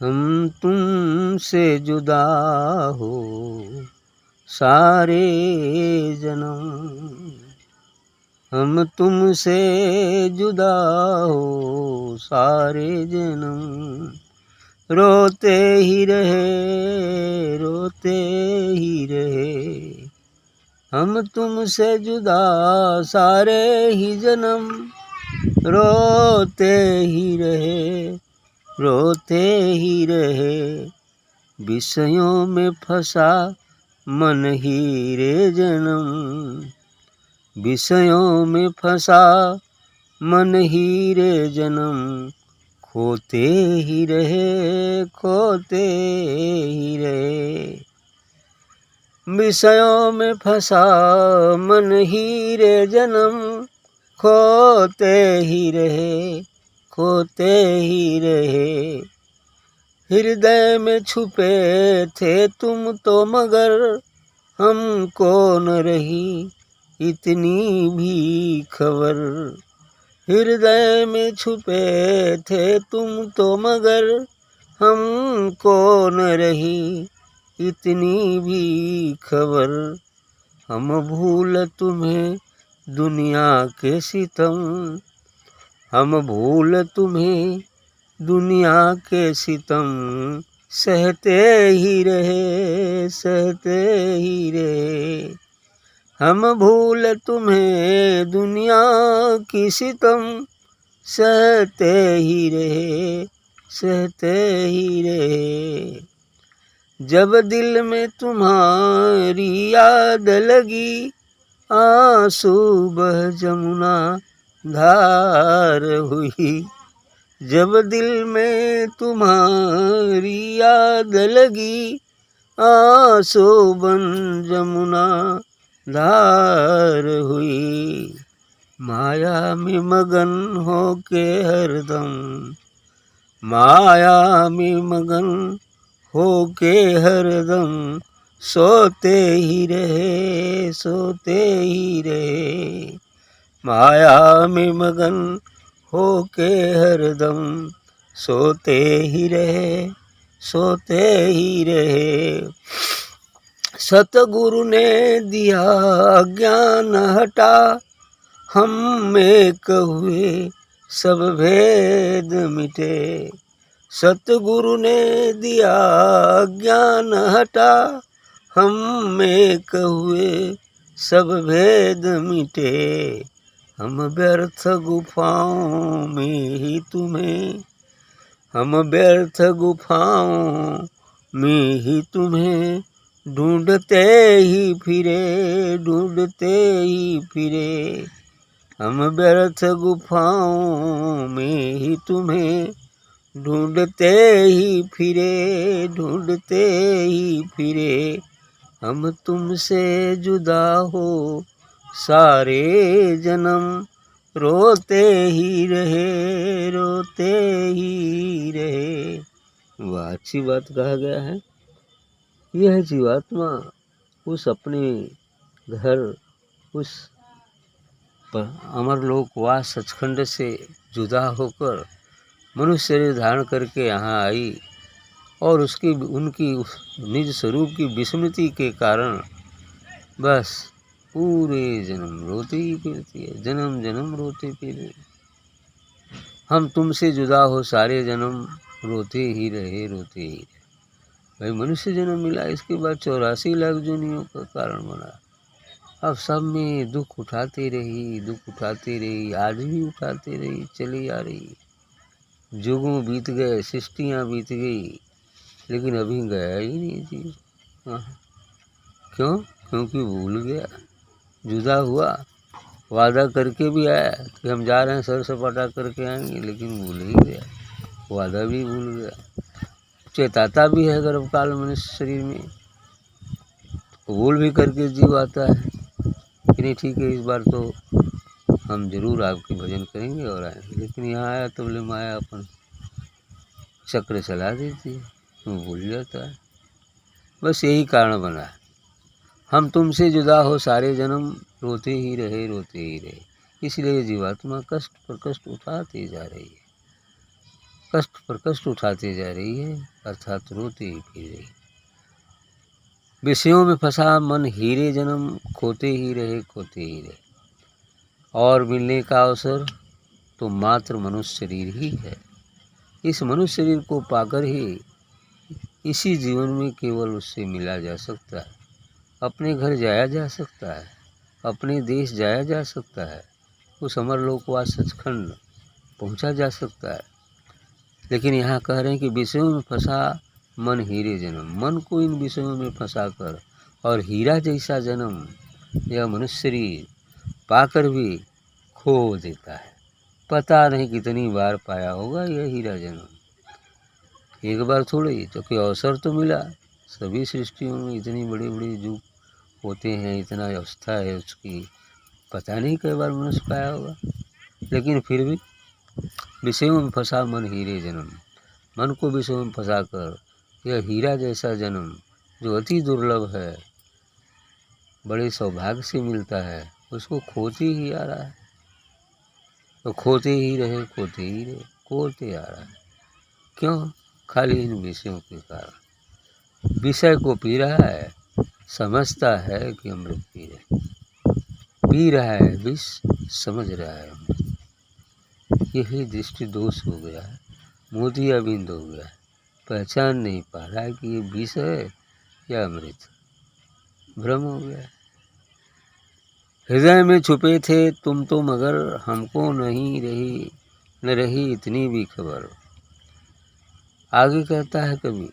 हम तुमसे जुदा हो सारे जन्म, हम तुमसे जुदा हो सारे जन्म, रोते ही रहे रोते ही रहे, हम तुमसे जुदा सारे ही जन्म, रोते ही रहे रोते ही रहे, विषयों में फंसा मन ही रे जन्म, विषयों में फंसा मन ही रे जन्म, खोते ही रहे खोते ही रहे, विषयों में फंसा मन ही रे जन्म, खोते ही रहे खोते ही रहे, हृदय में छुपे थे तुम तो मगर हमको न रही इतनी भी खबर, हृदय में छुपे थे तुम तो मगर हमको न रही इतनी भी खबर, हम भूल तुम्हें दुनिया के सितम, हम भूल तुम्हें दुनिया के सितम, सहते ही रहे सहते ही रहे, हम भूल तुम्हें दुनिया की सितम, सहते ही रहे सहते ही रहे, जब दिल में तुम्हारी याद लगी आंसू बह जमुना धार हुई, जब दिल में तुम्हारी याद लगी आंसू बन जमुना धार हुई, माया में मगन हो के हरदम, माया में मगन हो के हरदम, सोते ही रहे सोते ही रहे, माया में मगन हो के हरदम, सोते ही रहे सोते ही रहे, सतगुरु ने दिया ज्ञान हटा, हम में हुए सब भेद मिटे, सतगुरु ने दिया ज्ञान हटा, हम में हुए सब भेद मिटे, हम व्यर्थ गुफाओं में ही तुम्हें, हम व्यर्थ गुफाओं में ही तुम्हें ढूंढते ही फिरे ढूंढते ही फिरे, हम व्यर्थ गुफाओं में ही तुम्हें ढूंढते ही फिरे ढूंढते ही फिरे, हम तुमसे जुदा हो सारे जन्म, रोते ही रहे रोते ही रहे। वह अच्छी बात कहा गया है। यह जीवात्मा उस अपने घर उस अमर लोकवास सचखंड से जुदा होकर मनुष्य शरीर धारण करके यहाँ आई और उनकी उस निज स्वरूप की विस्मृति के कारण बस पूरे जन्म रोती ही फिरती है, जन्म जन्म रोते फिरे। हम तुमसे जुदा हो सारे जन्म, रोते ही रहे रोते ही रहे। भाई मनुष्य जन्म मिला, इसके बाद 84 लाख जोनियों का कारण बना। अब सब में दुख उठाती रही, आज भी उठाती रही, चली आ रही। युगों बीत गए, सृष्टियाँ बीत गई, लेकिन अभी गया ही नहीं जी। क्यों? क्योंकि भूल गया, जुदा हुआ, वादा करके भी आया कि हम जा रहे हैं सर सपाटा करके आएंगे, लेकिन भूल ही गया, वादा भी भूल गया। चेताता भी है गर्भकाल मनुष्य शरीर में, कबूल भी करके जीव आता है कि नहीं ठीक है, इस बार तो हम जरूर आपके भजन करेंगे और आएंगे, लेकिन यहाँ आया तो बोले माया अपन चक्र चला देती है, तो भूल जाता है। बस यही कारण बना है। हम तुमसे जुदा हो सारे जन्म, रोते ही रहे, इसलिए जीवात्मा कष्ट पर कष्ट उठाती जा रही है, कष्ट पर कष्ट उठाती जा रही है। अर्थात रोते ही फिरे। विषयों में फंसा मन हीरे जन्म, खोते ही रहे खोते ही रहे। और मिलने का अवसर तो मात्र मनुष्य शरीर ही है। इस मनुष्य शरीर को पाकर ही इसी जीवन में केवल उससे मिला जा सकता है। अपने घर जाया जा सकता है, अपने देश जाया जा सकता है, उस अमरलोकवास सचखंड पहुंचा जा सकता है। लेकिन यहाँ कह रहे हैं कि विषयों में फंसा मन हीरे जन्म। मन को इन विषयों में फंसा कर और हीरा जैसा जन्म यह मनुष्य शरीर पाकर भी खो देता है। पता नहीं कितनी बार पाया होगा यह हीरा जन्म, एक बार थोड़ी, तो कोई अवसर तो मिला। सभी सृष्टियों में इतनी बड़ी बड़ी युग होते हैं, इतना अवस्था है उसकी, पता नहीं कई बार मनुष्य पाया होगा। लेकिन फिर भी विषयों में फंसा मन हीरे जन्म। मन को विषयों में फंसा कर यह हीरा जैसा जन्म जो अति दुर्लभ है, बड़े सौभाग्य से मिलता है, उसको खोते ही आ रहा है। तो खोते ही रहे खोते ही रहे, खोते आ रहा है। क्यों? खाली इन विषयों के कारण। विषय को पी रहा है, समझता है कि अमृत पी रहा है विष, समझ रहा है अमृत। यही दृष्टि दोष हो गया है, मोतियाबिंद हो गया है। पहचान नहीं पा रहा है कि ये विष है या अमृत, भ्रम हो गया है। हृदय में छुपे थे तुम तो मगर, हमको न रही इतनी भी खबर। आगे कहता है कवि,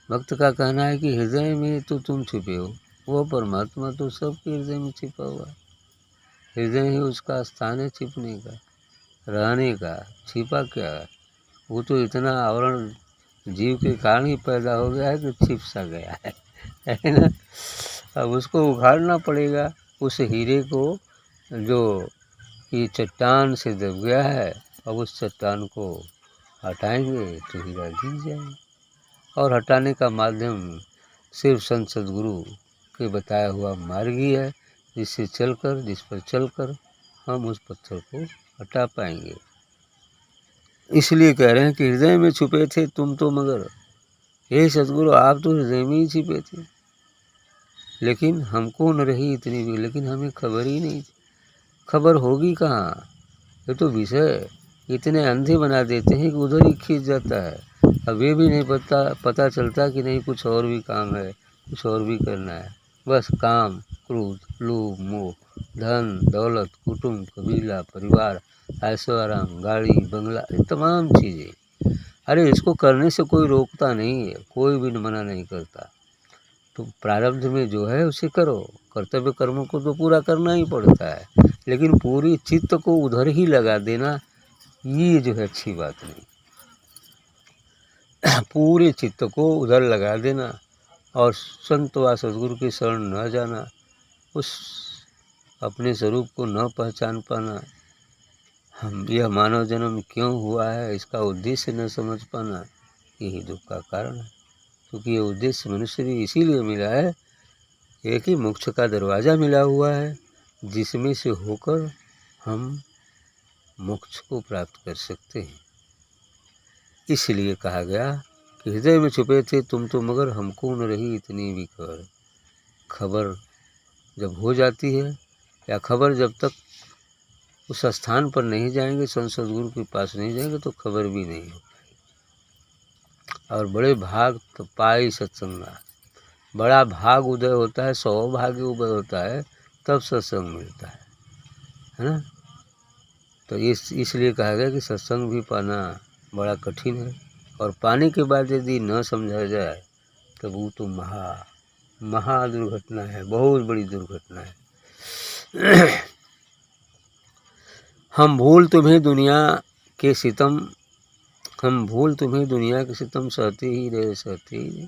भक्त का कहना है कि हृदय में तो तुम छुपे हो, वो परमात्मा तो सबके हृदय में छिपा हुआ है। हृदय ही उसका स्थान है छिपने का, रहने का। छिपा क्या है? वो तो इतना आवरण जीव के कारण ही पैदा हो गया है कि छिप सा गया है ना। अब उसको उखाड़ना पड़ेगा, उस हीरे को जो कि चट्टान से दब गया है। अब उस चट्टान को हटाएंगे तो हीरा दिख जाएगा। और हटाने का माध्यम सिर्फ संत सद्गुरु के बताया हुआ मार्ग ही है, जिस पर चलकर हम उस पत्थर को हटा पाएंगे। इसलिए कह रहे हैं कि हृदय में छुपे थे तुम तो मगर, हे सद्गुरु आप तो हृदय में ही छिपे थे, लेकिन हमको न रही इतनी भी, लेकिन हमें खबर ही नहीं थी। खबर होगी कहाँ? ये तो विषय इतने अंधे बना देते हैं कि उधर ही खींच जाता है। अब ये भी नहीं पता चलता कि नहीं कुछ और भी काम है, कुछ और भी करना है। बस काम, क्रोध, लोभ, मोह, धन दौलत, कुटुंब, कबीला, परिवार, ऐशो आराम, गाड़ी बंगला, ये तमाम चीज़ें। अरे इसको करने से कोई रोकता नहीं है, कोई भी मना नहीं करता। तो प्रारब्ध में जो है उसे करो, कर्तव्य कर्मों को तो पूरा करना ही पड़ता है। लेकिन पूरी चित्त को उधर ही लगा देना, ये जो है अच्छी बात नहीं। पूरे चित्त को उधर लगा देना और संत व सद्गुरु की शरण न जाना, उस अपने स्वरूप को न पहचान पाना, हम यह मानव जन्म क्यों हुआ है इसका उद्देश्य न समझ पाना, यही दुख का कारण है। क्योंकि ये उद्देश्य मनुष्य भी इसीलिए मिला है, एक ही मोक्ष का दरवाज़ा मिला हुआ है, जिसमें से होकर हम मोक्ष को प्राप्त कर सकते हैं। इसलिए कहा गया कि हृदय में छुपे थे तुम तो मगर, हमको न रही इतनी भी खबर। खबर जब हो जाती है, या खबर जब तक उस स्थान पर नहीं जाएंगे, संत सद्गुरु के पास नहीं जाएंगे, तो खबर भी नहीं हो पाएगी। और बड़े भाग तो पाई सत्संगा, बड़ा भाग उदय होता है, सौभाग्य उदय होता है, तब सत्संग मिलता है ना। तो इसलिए कहा गया कि सत्संग भी पाना बड़ा कठिन है, और पाने के बाद यदि न समझा जाए तब वो तो महा दुर्घटना है, बहुत बड़ी दुर्घटना है। हम भूल तुम्हें दुनिया के सितम सहते ही रहे।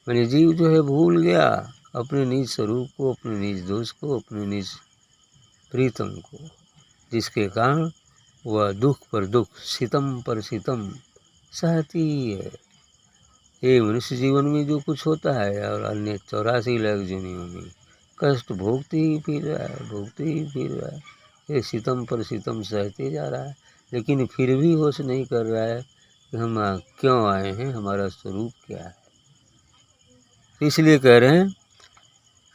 मैंने जीव जो है भूल गया अपने निज स्वरूप को, अपने निज दोष को, अपने निज प्रीतम को, जिसके कारण वह दुख पर दुख, सितम पर सितम सहती ही है। ये मनुष्य जीवन में जो कुछ होता है और अन्य 84 लाख जूनियों में कष्ट भोगते ही फिर रहा है। ये सितम पर सितम सहते जा रहा है, लेकिन फिर भी होश नहीं कर रहा है कि कि हम क्यों आए हैं, हमारा स्वरूप क्या है। इसलिए कह रहे हैं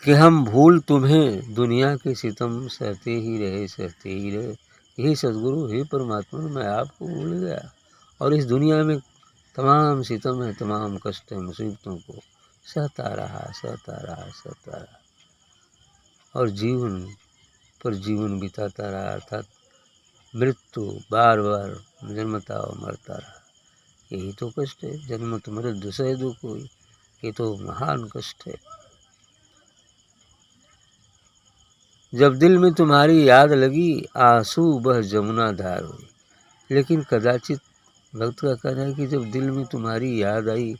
कि हम भूल तुम्हें दुनिया के सितम सहते ही रहे। हे सद्गुरु, हे परमात्मा, मैं आपको भूल गया और इस दुनिया में तमाम सितम है, तमाम कष्ट है, मुसीबतों को सहता रहा और जीवन पर जीवन बिताता रहा, अर्थात मृत्यु बार बार जन्मता और मरता रहा। यही तो कष्ट है, जन्मत मृत दुसह दुख हुई, ये तो महान कष्ट है। जब दिल में तुम्हारी याद लगी, आंसू बह जमुना धार हुई। लेकिन कदाचित भक्त का कहना है कि जब दिल में तुम्हारी याद आई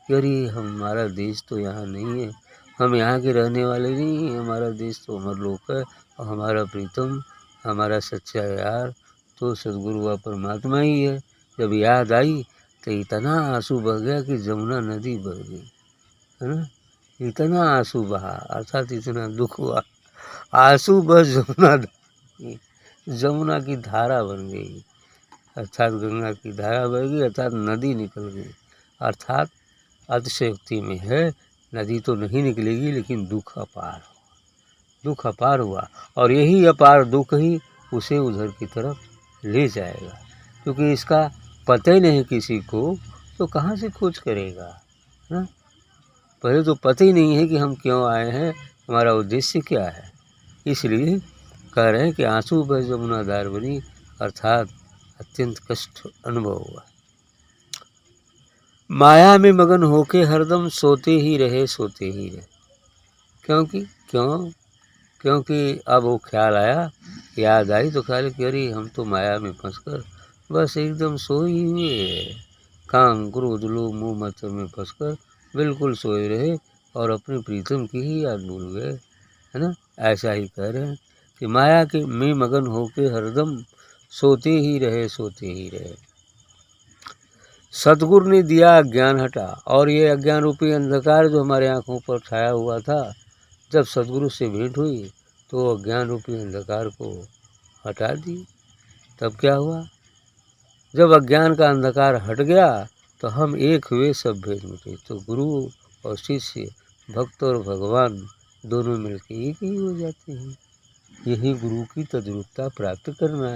कि अरे हमारा देश तो यहाँ नहीं है, हम यहाँ के रहने वाले नहीं हैं, हमारा देश तो अमरलोक है और हमारा प्रीतम, हमारा सच्चा यार तो सद्गुरु व परमात्मा ही है। जब याद आई तो इतना आंसू बह गया कि जमुना नदी बह गई, है ना। इतना आंसू बहा, अर्थात इतना दुख हुआ, आंसू बस जमुना की धारा बन गई, अर्थात गंगा की धारा बह गई, अर्थात नदी निकल गई। अर्थात अतिशयोक्ति में है, नदी तो नहीं निकलेगी लेकिन दुख अपार हुआ और यही अपार दुख ही उसे उधर की तरफ ले जाएगा, क्योंकि इसका पता ही नहीं किसी को, तो कहाँ से खोज करेगा, है ना। पहले तो पता ही नहीं है कि हम क्यों आए हैं, हमारा उद्देश्य क्या है। इसलिए कह रहे हैं कि आंसू बह जमुना धार बनी, अर्थात अत्यंत कष्ट अनुभव हुआ। माया में मगन होके हरदम सोते ही रहे। क्योंकि अब वो ख्याल आया, याद आई तो ख्याल कि अरे हम तो माया में फंसकर बस एकदम सोए ही हुए हैं, काम क्रोध लोभ मोह मत्सर में फंसकर बिल्कुल सोए रहे और अपने प्रीतम की ही याद भूल गए, है ना। ऐसा ही कह रहे हैं कि माया के में मगन होके हरदम सोते ही रहे। सतगुरु ने दिया अज्ञान हटा, और ये अज्ञान रूपी अंधकार जो हमारे आंखों पर छाया हुआ था, जब सतगुरु से भेंट हुई तो अज्ञान रूपी अंधकार को हटा दी। तब क्या हुआ, जब अज्ञान का अंधकार हट गया तो हम एक हुए, सब भेद मिटे। तो गुरु और शिष्य, भक्त और भगवान दोनों मिलकर एक ही हो जाते हैं। यही गुरु की तद्रूपता प्राप्त करना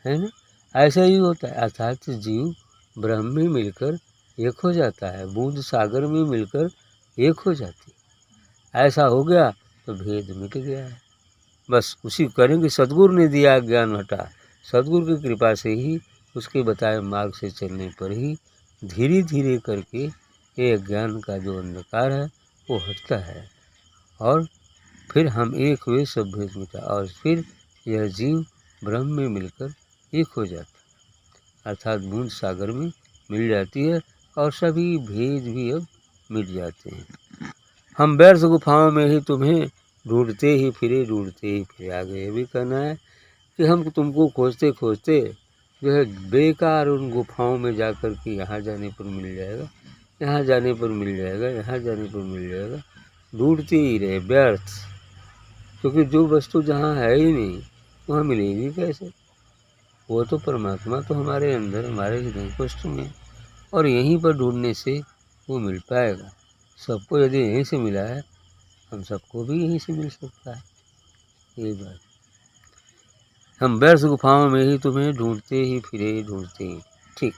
है ना। ऐसा ही होता है, अर्थात जीव ब्रह्म में मिलकर एक हो जाता है, बूंद सागर में मिलकर एक हो जाती है। ऐसा हो गया तो भेद मिट गया है। बस उसी करेंगे, सद्गुरु ने दिया ज्ञान हटा, सद्गुरु की कृपा से ही, उसके बताए मार्ग से चलने पर ही धीरे धीरे करके ये अज्ञान का जो अंधकार है वो हटता है और फिर हम एक हुए, सब भेद मिटा, और फिर यह जीव ब्रह्म में मिलकर एक हो जाता है, अर्थात बूंद सागर में मिल जाती है और सभी भेद भी अब मिट जाते हैं। हम व्यर्थ गुफाओं में ही तुम्हें ढूंढते ही फिरे। आगे ये भी कहना है कि हम तुमको खोजते खोजते जो है बेकार उन गुफाओं में जा कर के यहाँ जाने पर मिल जाएगा, यहाँ जाने पर मिल जाएगा, यहाँ जाने पर मिल जाएगा, ढूंढते ही रहे व्यर्थ। क्योंकि जो वस्तु जहाँ है ही नहीं वहाँ मिलेगी कैसे। वो तो परमात्मा तो हमारे अंदर, हमारे हृदय कोष्ठ में, और यहीं पर ढूंढने से वो मिल पाएगा। सबको यदि यहीं से मिला है, हम सबको भी यहीं से मिल सकता है। ये बात, हम व्यर्थ गुफाओं में ही तुम्हें ढूंढते ही फिरे। ठीक।